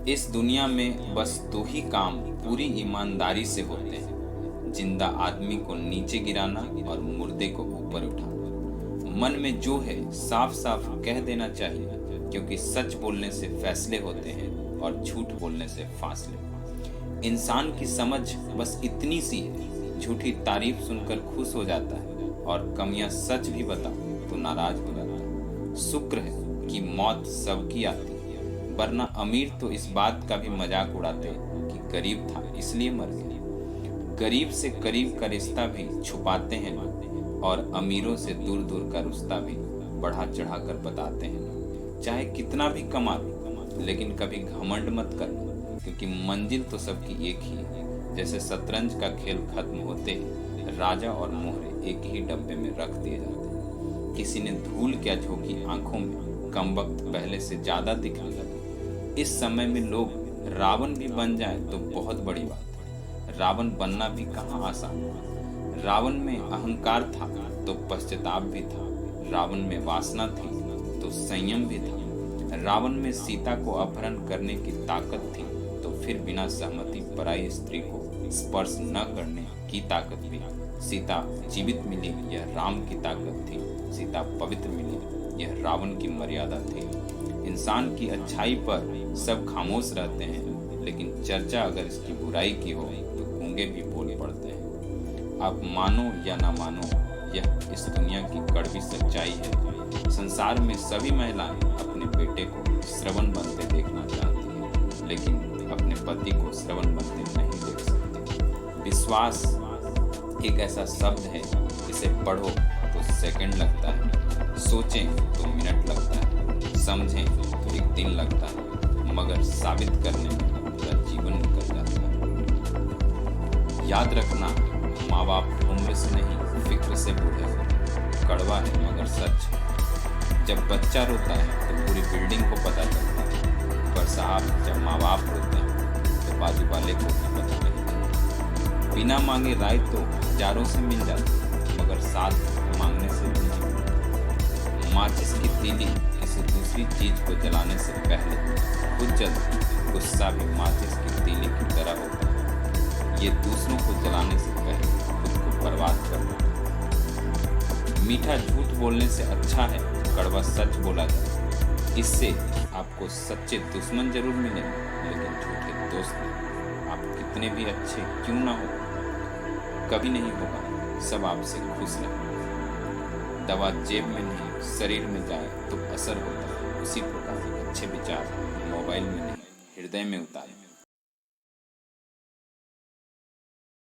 इस दुनिया में बस दो ही काम पूरी ईमानदारी से होते हैं, जिंदा आदमी को नीचे गिराना और मुर्दे को ऊपर उठाना। मन में जो है साफ साफ कह देना चाहिए, क्योंकि सच बोलने से फैसले होते हैं और झूठ बोलने से फासले। इंसान की समझ बस इतनी सी है, झूठी तारीफ सुनकर खुश हो जाता है और कमियां सच भी बताओ तो नाराज हो जाता है। शुक्र है कि मौत सबकी आती है, वरना अमीर तो इस बात का भी मजाक उड़ाते कि गरीब था इसलिए मर गया। गरीब से करीब का रिश्ता भी छुपाते हैं लोग, और अमीरों से दूर दूर का रिश्ता भी बढ़ा चढ़ा कर बताते हैं। चाहे कितना भी कमा लो, लेकिन कभी घमंड मत करना, क्योंकि मंजिल तो सबकी एक ही है। जैसे शतरंज का खेल खत्म होते ही राजा और मोहरे एक ही डब्बे में रख दिए जाते हैं। किसी ने धूल क्या झोंकी आंखों में, कमबख्त पहले से ज्यादा दिखने लगे। इस समय में लोग रावण भी बन जाए तो बहुत बड़ी बात है। रावण बनना भी कहाँ आसान है। रावण में अहंकार था तो पश्चाताप भी था, रावण में वासना थी तो संयम भी था, रावण में सीता को अपहरण करने की ताकत थी तो फिर बिना सहमति पराई स्त्री को स्पर्श न करने की ताकत भी। सीता जीवित मिली यह राम की ताकत थी, सीता पवित्र मिली यह रावण की मर्यादा थी। इंसान की अच्छाई पर सब खामोश रहते हैं, लेकिन चर्चा अगर इसकी बुराई की हो तो गूंगे भी बोल पड़ते हैं। आप मानो या ना मानो, यह इस दुनिया की कड़वी सच्चाई है। संसार में सभी महिलाएं अपने बेटे को श्रवण बनते देखना चाहती हैं, लेकिन अपने पति को श्रवण बनते नहीं देख सकती। विश्वास एक ऐसा शब्द है, इसे पढ़ो तो सेकंड लगता है, सोचें तो मिनट लगता है, समझें तो एक दिन लगता है, मगर साबित करने में पूरा जीवन निकल जाता है। याद रखना, माँ बाप उम्र से नहीं फिक्र से बूढ़े होते। कड़वा है मगर सच है। जब बच्चा रोता है तो पूरी बिल्डिंग को पता चलता है, पर साहब जब माँ बाप रोते हैं तो बाजू वाले को भी पता नहीं चलता। बिना मांगे राय तो हजारों से मिल जाती है, मगर साथ मांगने से भी नहीं मिलती। माचिस की तीली किसी दूसरी चीज को जलाने से पहले खुद जलती, गुस्सा भी माचिस की तीली की तरह होता है। ये दूसरों को जलाने से पहले खुद को बर्बाद कर देता। मीठा झूठ बोलने से अच्छा है कड़वा सच बोला जाए। इससे आपको सच्चे दुश्मन जरूर मिलेंगे, लेकिन झूठे दोस्त नहीं। आप कितने भी अच्छे क्यों ना हो, कभी नहीं होगा सब आपसे खुश रहे। दवा जेब में नहीं शरीर में जाए तो असर होता है, उसी प्रकार अच्छे विचार मोबाइल में नहीं हृदय में उतारें।